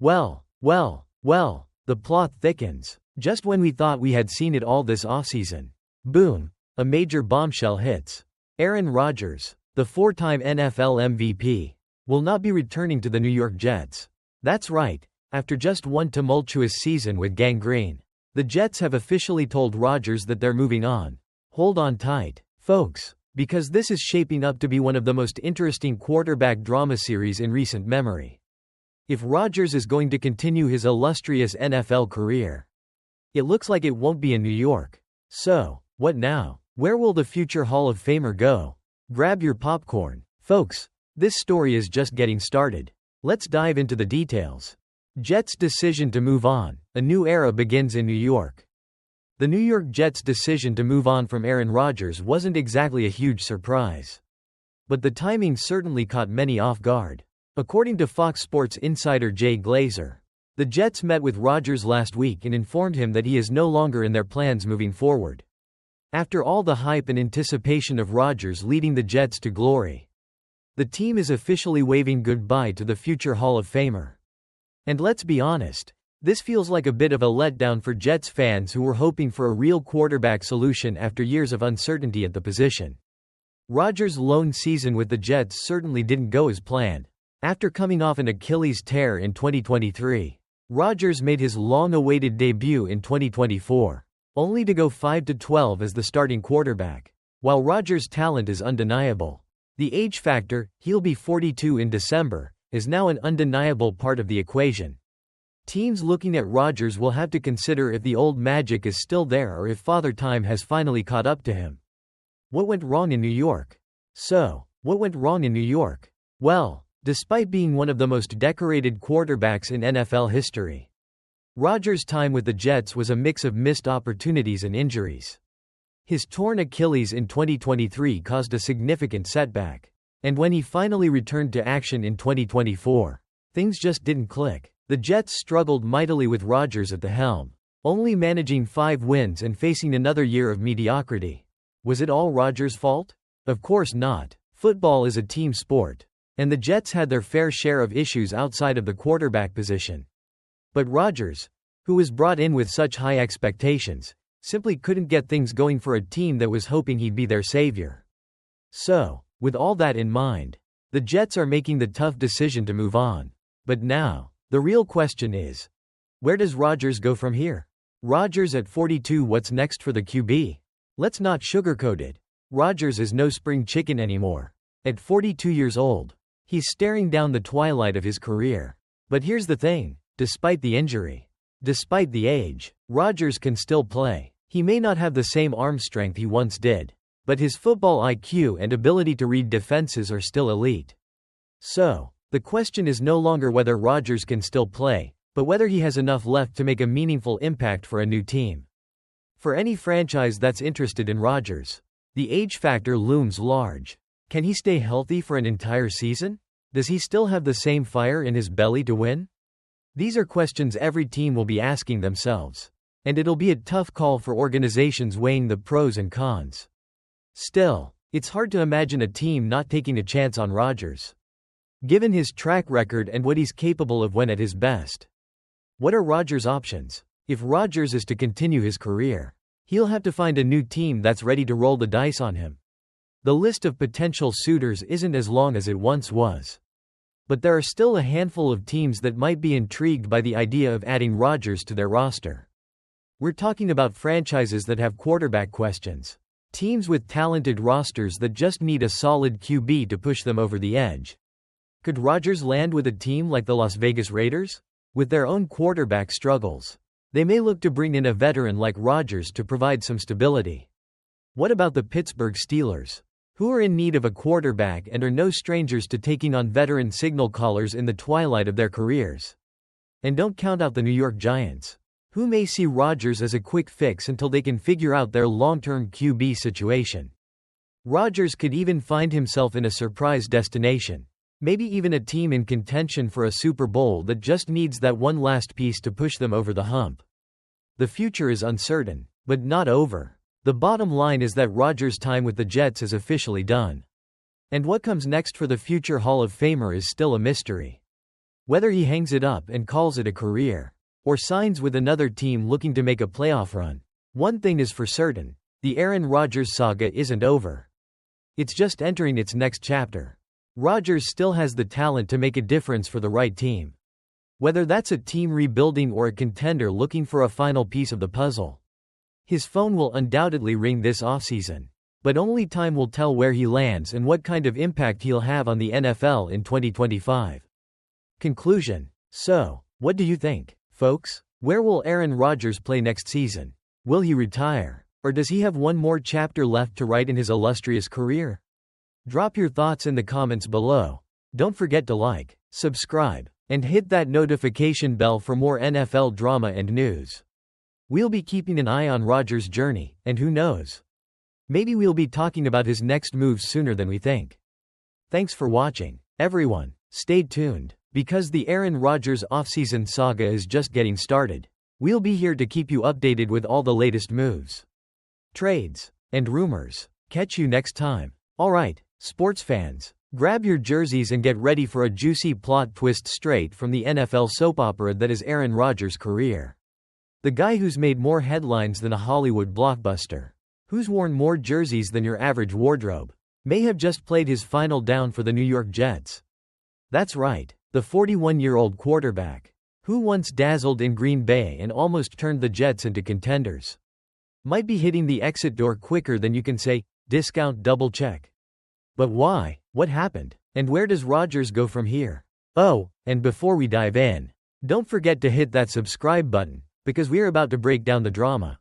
Well, the plot thickens. Just when we thought we had seen it all this offseason. Boom. A major bombshell hits. Aaron Rodgers, the four-time NFL MVP, will not be returning to the New York Jets. That's right. After just one tumultuous season with gangrene, the Jets have officially told Rodgers that they're moving on. Hold on tight, folks, because this is shaping up to be one of the most interesting quarterback drama series in recent memory. If Rodgers is going to continue his illustrious NFL career, it looks like it won't be in New York. So, what now? Where will the future Hall of Famer go? Grab your popcorn. Folks, this story is just getting started. Let's dive into the details. Jets' decision to move on. A new era begins in New York. The New York Jets' decision to move on from Aaron Rodgers wasn't exactly a huge surprise. But the timing certainly caught many off guard. According to Fox Sports insider Jay Glazer, the Jets met with Rodgers last week and informed him that he is no longer in their plans moving forward. After all the hype and anticipation of Rodgers leading the Jets to glory, the team is officially waving goodbye to the future Hall of Famer. And let's be honest, this feels like a bit of a letdown for Jets fans who were hoping for a real quarterback solution after years of uncertainty at the position. Rodgers' lone season with the Jets certainly didn't go as planned. After coming off an Achilles tear in 2023, Rodgers made his long-awaited debut in 2024, only to go 5-12 as the starting quarterback. While Rodgers' talent is undeniable, the age factor, he'll be 42 in December, is now an undeniable part of the equation. Teams looking at Rodgers will have to consider if the old magic is still there or if Father Time has finally caught up to him. What went wrong in New York? What went wrong in New York? Well, despite being one of the most decorated quarterbacks in NFL history, Rodgers' time with the Jets was a mix of missed opportunities and injuries. His torn Achilles in 2023 caused a significant setback. And when he finally returned to action in 2024, things just didn't click. The Jets struggled mightily with Rodgers at the helm, only managing 5 wins and facing another year of mediocrity. Was it all Rodgers' fault? Of course not. Football is a team sport, and the Jets had their fair share of issues outside of the quarterback position. But Rodgers, who was brought in with such high expectations, simply couldn't get things going for a team that was hoping he'd be their savior. So, with all that in mind, the Jets are making the tough decision to move on. But now, the real question is, where does Rodgers go from here? Rodgers at 42, what's next for the QB? Let's not sugarcoat it. Rodgers is no spring chicken anymore. At 42 years old, he's staring down the twilight of his career. But here's the thing, despite the injury, despite the age, Rodgers can still play. He may not have the same arm strength he once did, but his football IQ and ability to read defenses are still elite. So, the question is no longer whether Rodgers can still play, but whether he has enough left to make a meaningful impact for a new team. For any franchise that's interested in Rodgers, the age factor looms large. Can he stay healthy for an entire season? Does he still have the same fire in his belly to win? These are questions every team will be asking themselves. And it'll be a tough call for organizations weighing the pros and cons. Still, it's hard to imagine a team not taking a chance on Rodgers, given his track record and what he's capable of when at his best. What are Rodgers' options? If Rodgers is to continue his career, he'll have to find a new team that's ready to roll the dice on him. The list of potential suitors isn't as long as it once was. But there are still a handful of teams that might be intrigued by the idea of adding Rodgers to their roster. We're talking about franchises that have quarterback questions. Teams with talented rosters that just need a solid QB to push them over the edge. Could Rodgers land with a team like the Las Vegas Raiders? With their own quarterback struggles, they may look to bring in a veteran like Rodgers to provide some stability. What about the Pittsburgh Steelers, who are in need of a quarterback and are no strangers to taking on veteran signal callers in the twilight of their careers? And don't count out the New York Giants, who may see Rodgers as a quick fix until they can figure out their long-term QB situation. Rodgers could even find himself in a surprise destination, maybe even a team in contention for a Super Bowl that just needs that one last piece to push them over the hump. The future is uncertain, but not over. The bottom line is that Rodgers' time with the Jets is officially done. And what comes next for the future Hall of Famer is still a mystery. Whether he hangs it up and calls it a career, or signs with another team looking to make a playoff run, one thing is for certain: the Aaron Rodgers saga isn't over. It's just entering its next chapter. Rodgers still has the talent to make a difference for the right team. Whether that's a team rebuilding or a contender looking for a final piece of the puzzle. His phone will undoubtedly ring this offseason. But only time will tell where he lands and what kind of impact he'll have on the NFL in 2025. Conclusion. So, what do you think, folks? Where will Aaron Rodgers play next season? Will he retire? Or does he have one more chapter left to write in his illustrious career? Drop your thoughts in the comments below. Don't forget to like, subscribe, and hit that notification bell for more NFL drama and news. We'll be keeping an eye on Rodgers' journey, and who knows? Maybe we'll be talking about his next moves sooner than we think. Thanks for watching, everyone. Stay tuned, because the Aaron Rodgers offseason saga is just getting started. We'll be here to keep you updated with all the latest moves, trades, and rumors. Catch you next time. Alright, sports fans, grab your jerseys and get ready for a juicy plot twist straight from the NFL soap opera that is Aaron Rodgers' career. The guy who's made more headlines than a Hollywood blockbuster, who's worn more jerseys than your average wardrobe, may have just played his final down for the New York Jets. That's right, the 41-year-old quarterback, who once dazzled in Green Bay and almost turned the Jets into contenders, might be hitting the exit door quicker than you can say, discount double check. But why? What happened? And where does Rodgers go from here? Oh, and before we dive in, don't forget to hit that subscribe button, because we're about to break down the drama,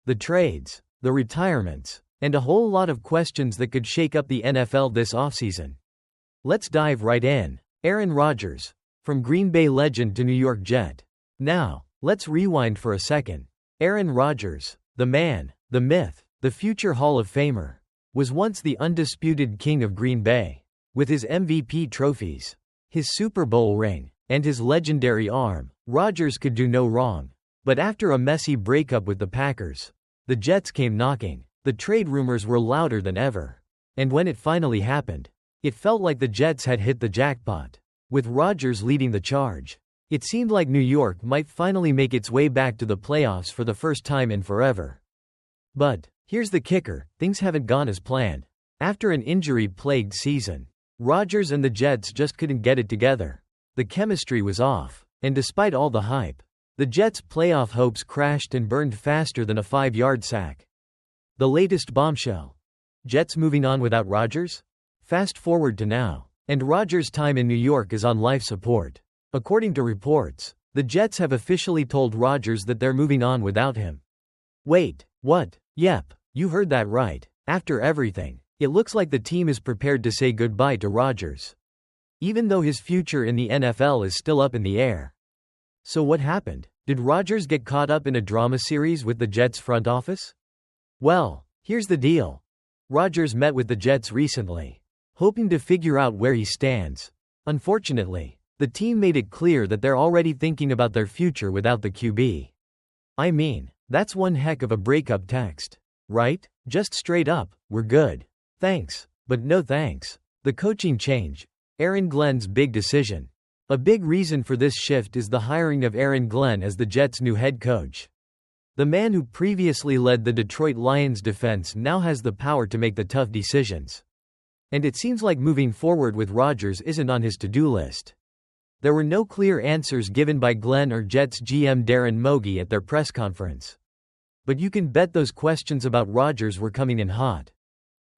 the trades, the retirements, and a whole lot of questions that could shake up the NFL this offseason. Let's dive right in. Aaron Rodgers, from Green Bay legend to New York Jet. Now, let's rewind for a second. Aaron Rodgers, the man, the myth, the future Hall of Famer, was once the undisputed king of Green Bay. With his MVP trophies, his Super Bowl ring, and his legendary arm, Rodgers could do no wrong. But after a messy breakup with the Packers, the Jets came knocking. The trade rumors were louder than ever. And when it finally happened, it felt like the Jets had hit the jackpot. With Rodgers leading the charge, it seemed like New York might finally make its way back to the playoffs for the first time in forever. But here's the kicker: things haven't gone as planned. After an injury-plagued season, Rodgers and the Jets just couldn't get it together. The chemistry was off, and despite all the hype, the Jets' playoff hopes crashed and burned faster than a 5-yard sack. The latest bombshell: Jets moving on without Rodgers? Fast forward to now, and Rodgers' time in New York is on life support. According to reports, the Jets have officially told Rodgers that they're moving on without him. Wait, what? Yep, you heard that right. After everything, it looks like the team is prepared to say goodbye to Rodgers, even though his future in the NFL is still up in the air. So what happened? Did Rodgers get caught up in a drama series with the Jets front office? Well, here's the deal. Rodgers met with the Jets recently, hoping to figure out where he stands. Unfortunately, the team made it clear that they're already thinking about their future without the QB. I mean, that's one heck of a breakup text, right? Just straight up, we're good. Thanks, but no thanks. The coaching change, Aaron Glenn's big decision. A big reason for this shift is the hiring of Aaron Glenn as the Jets' new head coach. The man who previously led the Detroit Lions defense now has the power to make the tough decisions. And it seems like moving forward with Rodgers isn't on his to-do list. There were no clear answers given by Glenn or Jets GM Darren Mogi at their press conference. But you can bet those questions about Rodgers were coming in hot.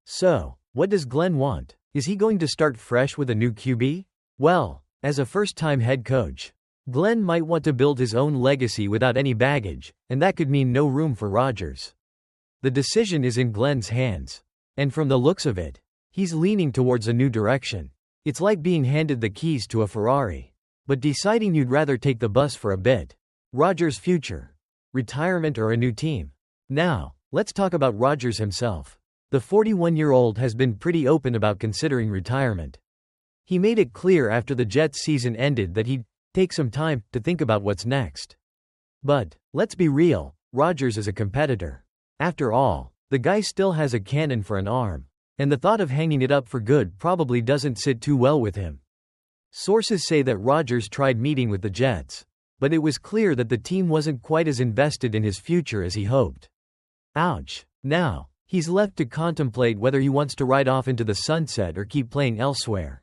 So, what does Glenn want? Is he going to start fresh with a new QB? Well, as a first-time head coach, Glenn might want to build his own legacy without any baggage, and that could mean no room for Rodgers. The decision is in Glenn's hands, and from the looks of it, he's leaning towards a new direction. It's like being handed the keys to a Ferrari, but deciding you'd rather take the bus for a bit. Rodgers' future, retirement, or a new team? Now, let's talk about Rodgers himself. The 41-year-old has been pretty open about considering retirement. He made it clear after the Jets season ended that he'd take some time to think about what's next. But, let's be real, Rodgers is a competitor. After all, the guy still has a cannon for an arm, and the thought of hanging it up for good probably doesn't sit too well with him. Sources say that Rodgers tried meeting with the Jets, but it was clear that the team wasn't quite as invested in his future as he hoped. Ouch. Now, he's left to contemplate whether he wants to ride off into the sunset or keep playing elsewhere.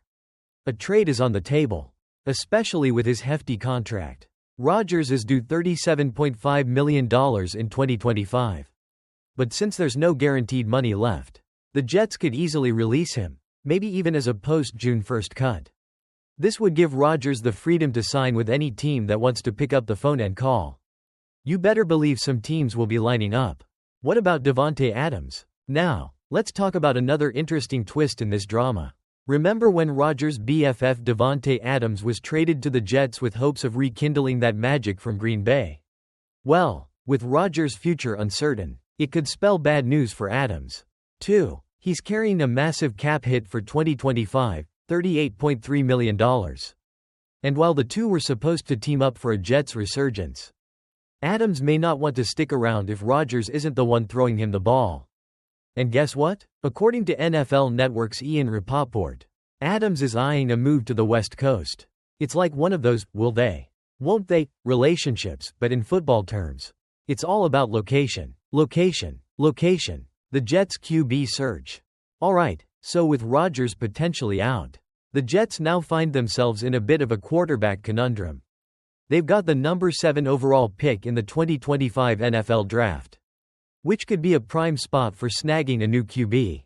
A trade is on the table, especially with his hefty contract. Rodgers is due $37.5 million in 2025. But since there's no guaranteed money left, the Jets could easily release him, maybe even as a post-June 1st cut. This would give Rodgers the freedom to sign with any team that wants to pick up the phone and call. You better believe some teams will be lining up. What about Davante Adams? Now, let's talk about another interesting twist in this drama. Remember when Rodgers' BFF Davante Adams was traded to the Jets with hopes of rekindling that magic from Green Bay? Well, with Rodgers' future uncertain, it could spell bad news for Adams. 2. He's carrying a massive cap hit for 2025, $38.3 million. And while the two were supposed to team up for a Jets resurgence, Adams may not want to stick around if Rodgers isn't the one throwing him the ball. And guess what? According to NFL Network's Ian Rapoport, Adams is eyeing a move to the West Coast. It's like one of those, will they, won't they, relationships, but in football terms. It's all about location. Location. Location. The Jets' QB search. Alright, so with Rodgers potentially out, the Jets now find themselves in a bit of a quarterback conundrum. They've got the number 7 overall pick in the 2025 NFL Draft, which could be a prime spot for snagging a new QB.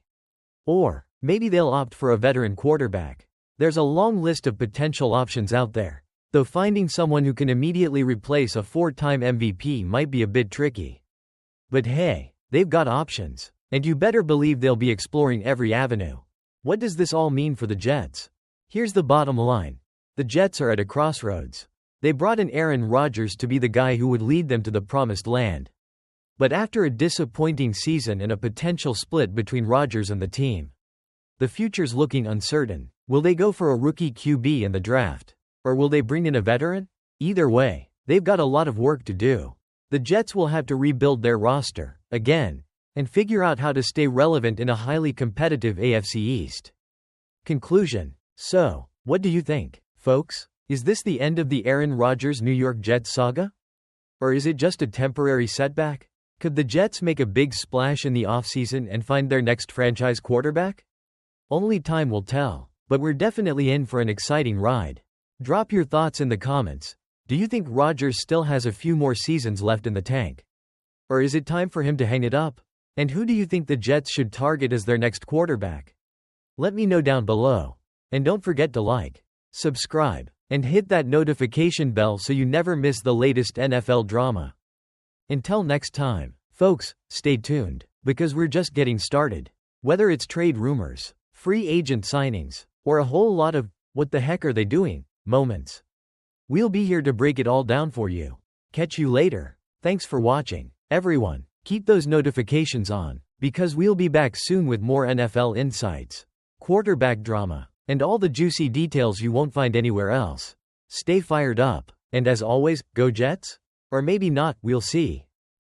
Or, maybe they'll opt for a veteran quarterback. There's a long list of potential options out there, though finding someone who can immediately replace a 4-time MVP might be a bit tricky. But hey, they've got options, and you better believe they'll be exploring every avenue. What does this all mean for the Jets? Here's the bottom line. The Jets are at a crossroads. They brought in Aaron Rodgers to be the guy who would lead them to the promised land. But after a disappointing season and a potential split between Rodgers and the team, the future's looking uncertain. Will they go for a rookie QB in the draft? Or will they bring in a veteran? Either way, they've got a lot of work to do. The Jets will have to rebuild their roster, again, and figure out how to stay relevant in a highly competitive AFC East. Conclusion. So, what do you think, folks? Is this the end of the Aaron Rodgers New York Jets saga? Or is it just a temporary setback? Could the Jets make a big splash in the offseason and find their next franchise quarterback? Only time will tell, but we're definitely in for an exciting ride. Drop your thoughts in the comments. Do you think Rodgers still has a few more seasons left in the tank? Or is it time for him to hang it up? And who do you think the Jets should target as their next quarterback? Let me know down below. And don't forget to like, subscribe, and hit that notification bell so you never miss the latest NFL drama. Until next time, folks, stay tuned, because we're just getting started. Whether it's trade rumors, free agent signings, or a whole lot of, what the heck are they doing, moments. We'll be here to break it all down for you. Catch you later. Thanks for watching. Everyone, keep those notifications on, because we'll be back soon with more NFL insights, quarterback drama, and all the juicy details you won't find anywhere else. Stay fired up, and as always, go Jets? Or maybe not, we'll see.